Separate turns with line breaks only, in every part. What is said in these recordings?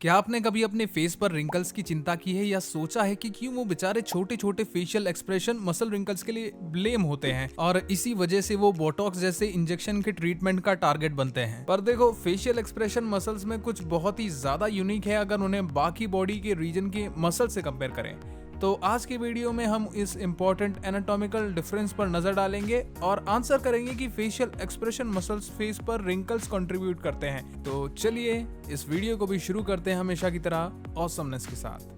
क्या आपने कभी अपने फेस पर रिंकल्स की चिंता की है या सोचा है कि क्यों वो बेचारे छोटे छोटे फेशियल एक्सप्रेशन मसल रिंकल्स के लिए ब्लेम होते हैं और इसी वजह से वो बोटॉक्स जैसे इंजेक्शन के ट्रीटमेंट का टारगेट बनते हैं। पर देखो, फेशियल एक्सप्रेशन मसल्स में कुछ बहुत ही ज्यादा यूनिक है अगर उन्हें बाकी बॉडी के रीजन के मसल से कंपेयर करें। तो आज की वीडियो में हम इस इम्पोर्टेंट एनाटॉमिकल डिफरेंस पर नजर डालेंगे और आंसर करेंगे कि फेशियल एक्सप्रेशन मसल्स फेस पर रिंकल्स कंट्रीब्यूट करते हैं। तो चलिए इस वीडियो को भी शुरू करते हैं हमेशा की तरह ऑसमनेस के साथ।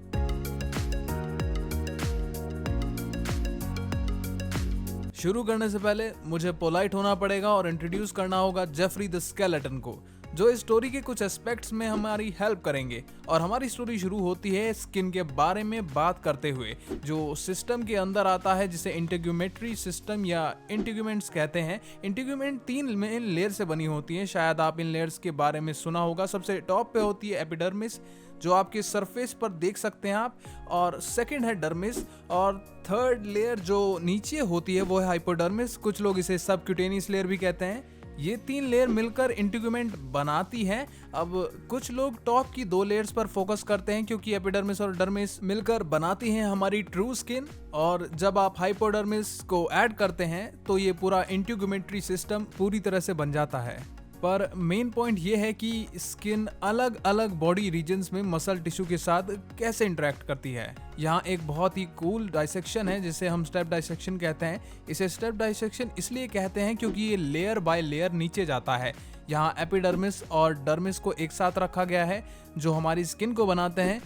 शुरू करने से पहले मुझे पोलाइट होना पड़ेगा और इंट्रोड्यूस करना होगा जेफरी द स्केलेटन को, जो इस स्टोरी के कुछ एस्पेक्ट्स में हमारी हेल्प करेंगे। और हमारी स्टोरी शुरू होती है स्किन के बारे में बात करते हुए, जो सिस्टम के अंदर आता है जिसे इंटीग्यूमेंट्री सिस्टम या इंटीग्यूमेंट्स कहते हैं। इंटीग्यूमेंट 3 मेन लेयर से बनी होती हैं, शायद आप इन लेयर्स के बारे में सुना होगा। सबसे टॉप पे होती है एपिडर्मिस, जो आपके सरफेस पर देख सकते हैं आप, और सेकंड है डर्मिस, और थर्ड लेयर जो नीचे होती है वो है हाइपोडर्मिस। कुछ लोग इसे सबक्यूटेनियस लेयर भी कहते हैं। ये 3 लेयर मिलकर इंटीग्यूमेंट बनाती हैं। अब कुछ लोग टॉप की 2 लेयर्स पर फोकस करते हैं क्योंकि एपिडर्मिस और डर्मिस मिलकर बनाती हैं हमारी ट्रू स्किन, और जब आप हाइपोडर्मिस को ऐड करते हैं तो ये पूरा इंटीग्यूमेंट्री सिस्टम पूरी तरह से बन जाता है। पर मेन पॉइंट ये है कि स्किन अलग अलग बॉडी रीजन्स में मसल टिश्यू के साथ कैसे इंटरेक्ट करती है। यहाँ एक बहुत ही कूल डाइसेक्शन है जिसे हम स्टेप डाइसेक्शन कहते हैं। इसे स्टेप डाइसेक्शन इसलिए कहते हैं क्योंकि ये लेयर बाय लेयर नीचे जाता है। यहाँ एपिडर्मिस और डर्मिस को एक साथ रखा गया है जो हमारी स्किन को बनाते हैं।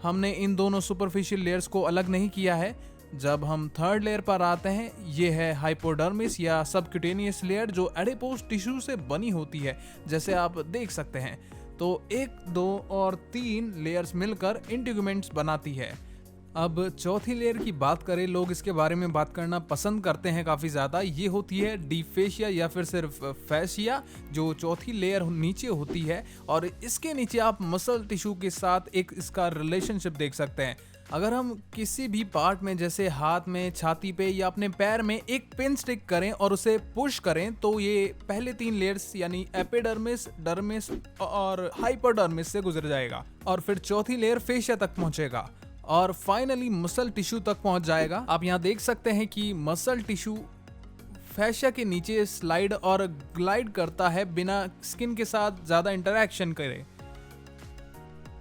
हमने इन दोनों सुपरफिशियल लेयर्स को अलग नहीं किया है। जब हम थर्ड लेयर पर आते हैं, ये है हाइपोडर्मिस या सबक्यूटेनियस लेयर, जो एडिपोज टिश्यू से बनी होती है जैसे आप देख सकते हैं। तो 1, 2 और 3 लेयर्स मिलकर इंटीग्यूमेंट्स बनाती है। अब चौथी लेयर की बात करें, लोग इसके बारे में बात करना पसंद करते हैं काफी ज्यादा। ये होती है डीप फेशिया या फिर सिर्फ फेशिया, जो चौथी लेयर नीचे होती है, और इसके नीचे आप मसल टिश्यू के साथ एक इसका रिलेशनशिप देख सकते हैं। अगर हम किसी भी पार्ट में जैसे हाथ में, छाती पे या अपने पैर में एक पिन स्टिक करें और उसे पुश करें तो ये पहले 3 लेयर्स यानी एपिडर्मिस, डर्मिस और हाइपोडर्मिस से गुजर जाएगा और फिर चौथी लेयर फेशिया तक पहुंचेगा और फाइनली मसल टिश्यू तक पहुंच जाएगा। आप यहाँ देख सकते हैं कि मसल टिश्यू फैशिया के नीचे स्लाइड और ग्लाइड करता है बिना स्किन के साथ ज्यादा इंटरेक्शन करे,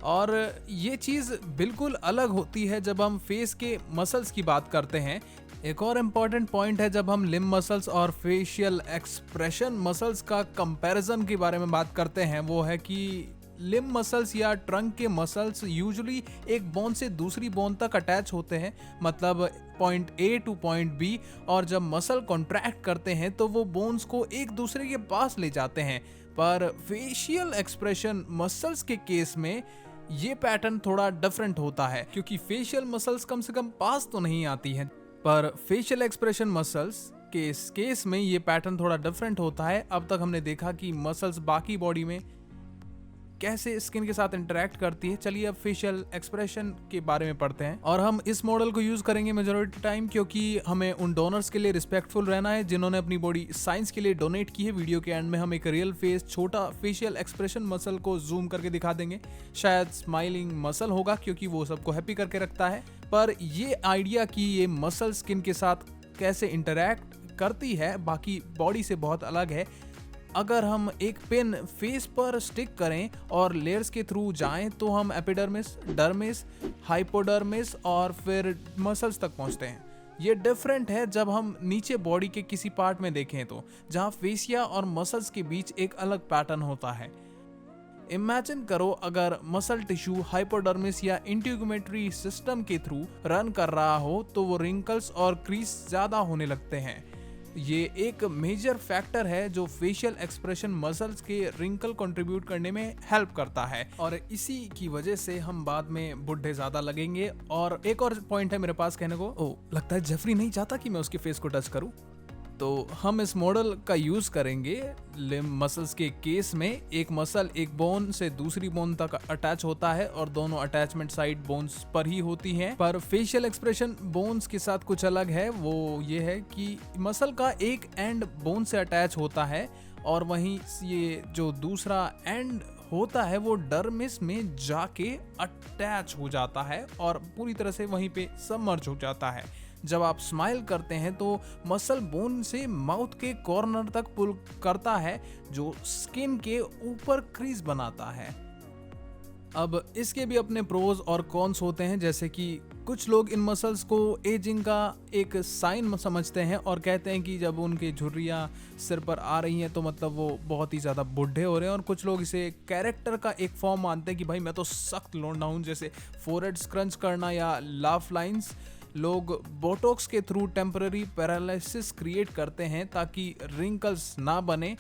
और ये चीज बिल्कुल अलग होती है जब हम फेस के मसल्स की बात करते हैं। एक और इम्पॉर्टेंट पॉइंट है जब हम लिम्ब मसल्स और फेशियल एक्सप्रेशन मसल्स का कंपैरिजन के बारे में बात करते हैं, वो है कि लिम्ब मसल्स या ट्रंक के मसल्स यूजुअली एक बोन से दूसरी बोन तक अटैच होते हैं, मतलब point A to point B, और जब मसल कॉन्ट्रैक्ट करते हैं तो वो बोन्स को एक दूसरे के पास ले जाते हैं। पर फेशियल एक्सप्रेशन मसल्स के केस में ये पैटर्न थोड़ा डिफरेंट होता है, क्योंकि फेशियल मसल्स कम से कम पास तो नहीं आती हैं, पर फेशियल एक्सप्रेशन मसल्स के केस में ये पैटर्न थोड़ा डिफरेंट होता है। अब तक हमने देखा कि मसल्स बाकी बॉडी में कैसे स्किन के साथ इंटरेक्ट करती है। चलिए अब फेशियल एक्सप्रेशन के बारे में पढ़ते हैं, और हम इस मॉडल को यूज करेंगे मेजॉरिटी टाइम क्योंकि हमें उन डोनर्स के लिए रिस्पेक्टफुल रहना है जिन्होंने अपनी बॉडी साइंस के लिए डोनेट की है। वीडियो के एंड में हम एक रियल फेस छोटा फेशियल एक्सप्रेशन मसल को जूम करके दिखा देंगे। शायद स्माइलिंग मसल होगा क्योंकि वो सबको हैप्पी करके रखता है, पर ये आइडिया कि ये मसल स्किन के साथ कैसे इंटरेक्ट करती है बाकी बॉडी से बहुत अलग है। अगर हम एक पिन फेस पर स्टिक करें और लेयर्स के थ्रू जाएं तो हम एपिडर्मिस, डर्मिस, हाइपोडर्मिस और फिर मसल्स तक पहुंचते हैं। ये डिफरेंट है जब हम नीचे बॉडी के किसी पार्ट में देखें तो, जहां फेशिया और मसल्स के बीच एक अलग पैटर्न होता है। इमेजिन करो अगर मसल टिश्यू हाइपोडर्मिस या इंटीग्यूमेंट्री सिस्टम के थ्रू रन कर रहा हो तो वो रिंकल्स और क्रीज ज्यादा होने लगते हैं। ये एक मेजर फैक्टर है जो फेशियल एक्सप्रेशन मसल्स के रिंकल कंट्रीब्यूट करने में हेल्प करता है, और इसी की वजह से हम बाद में बुढ़े ज्यादा लगेंगे। और एक और पॉइंट है मेरे पास कहने को, लगता है जेफरी नहीं चाहता कि मैं उसके फेस को टच करूं। तो हम इस मॉडल का यूज करेंगे लिम्ब मसल्स के केस में। एक मसल एक बोन से दूसरी बोन तक अटैच होता है और दोनों अटैचमेंट साइड बोन्स पर ही होती हैं। पर फेशियल एक्सप्रेशन बोन्स के साथ कुछ अलग है, वो ये है कि मसल का एक एंड बोन से अटैच होता है और वहीं ये जो दूसरा एंड होता है वो डर्मिस में जाके अटैच हो जाता है और पूरी तरह से वहीं पे सबमर्ज हो जाता है। जब आप स्माइल करते हैं तो मसल बोन से माउथ के कॉर्नर तक पुल करता है जो स्किन के ऊपर क्रीज बनाता है। अब इसके भी अपने प्रोज और कॉन्स होते हैं, जैसे कि कुछ लोग इन मसल्स को एजिंग का एक साइन समझते हैं और कहते हैं कि जब उनकी झुर्रियाँ सिर पर आ रही हैं तो मतलब वो बहुत ही ज़्यादा बूढ़े हो रहे हैं। और कुछ लोग इसे कैरेक्टर का एक फॉर्म मानते हैं कि भाई मैं तो सख्त लौंडा हूँ, जैसे फोरहेड स्क्रंच करना या लाफ लाइंस। लोग बोटॉक्स के थ्रू टेम्पररी पैरालिसिस क्रिएट करते हैं ताकि रिंकल्स ना बने,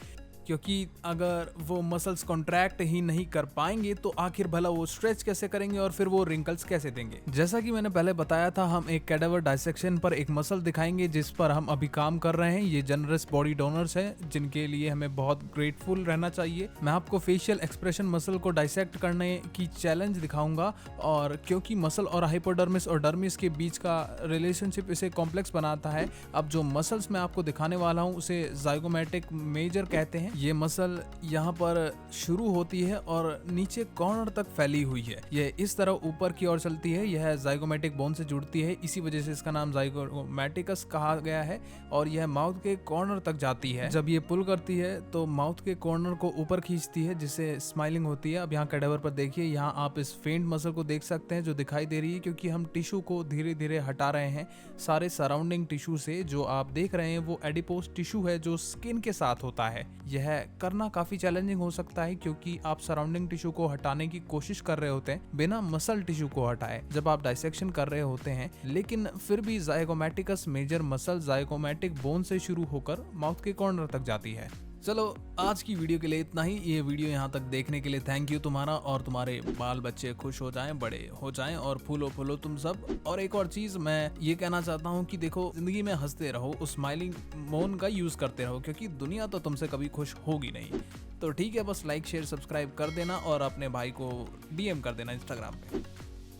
क्योंकि अगर वो मसल्स कॉन्ट्रैक्ट ही नहीं कर पाएंगे तो आखिर भला वो स्ट्रेच कैसे करेंगे और फिर वो रिंकल्स कैसे देंगे। जैसा कि मैंने पहले बताया था, हम एक कैडेवर डाइसेक्शन पर एक मसल दिखाएंगे जिस पर हम अभी काम कर रहे हैं। ये जनरस बॉडी डोनर्स हैं जिनके लिए हमें बहुत ग्रेटफुल रहना चाहिए। मैं आपको फेशियल एक्सप्रेशन मसल को डाइसेक्ट करने की चैलेंज दिखाऊंगा, और क्योंकि मसल और हाइपोडर्मिस और डर्मिस के बीच का रिलेशनशिप इसे कॉम्प्लेक्स बनाता है, अब जो मसल्स मैं आपको दिखाने वाला हूँ उसे जाइगोमैटिक मेजर कहते हैं। ये मसल यहाँ पर शुरू होती है और नीचे कॉर्नर तक फैली हुई है। यह इस तरह ऊपर की ओर चलती है। यह जाइगोमैटिक बोन से जुड़ती है, इसी वजह से इसका नाम जाइगोमैटिकस कहा गया है। और यह माउथ के कॉर्नर तक जाती है। जब ये पुल करती है तो माउथ के कॉर्नर को ऊपर खींचती है जिससे स्माइलिंग होती है। अब यहाँ कैडेवर पर देखिए, यहाँ आप इस फेंट मसल को देख सकते हैं जो दिखाई दे रही है, क्योंकि हम टिश्यू को धीरे धीरे हटा रहे हैं सारे सराउंडिंग टिश्यू से। जो आप देख रहे हैं वो एडिपोज टिश्यू है जो स्किन के साथ होता है। यह करना काफी चैलेंजिंग हो सकता है क्योंकि आप सराउंडिंग टिश्यू को हटाने की कोशिश कर रहे होते हैं बिना मसल टिश्यू को हटाए जब आप डाइसेक्शन कर रहे होते हैं। लेकिन फिर भी zygomaticus major muscle zygomatic bone से शुरू होकर माउथ के कॉर्नर तक जाती है। चलो आज की वीडियो के लिए इतना ही। ये वीडियो यहाँ तक देखने के लिए थैंक यू तुम्हारा, और तुम्हारे बाल बच्चे खुश हो जाएं, बड़े हो जाएं और फूलो फूलो तुम सब। और एक और चीज मैं ये कहना चाहता हूँ कि देखो, जिंदगी में हंसते रहो, उस स्माइलिंग मोन का यूज करते रहो, क्योंकि दुनिया तो तुमसे कभी खुश होगी नहीं। तो ठीक है, बस लाइक शेयर सब्सक्राइब कर देना और अपने भाई को DM कर देना इंस्टाग्राम पे।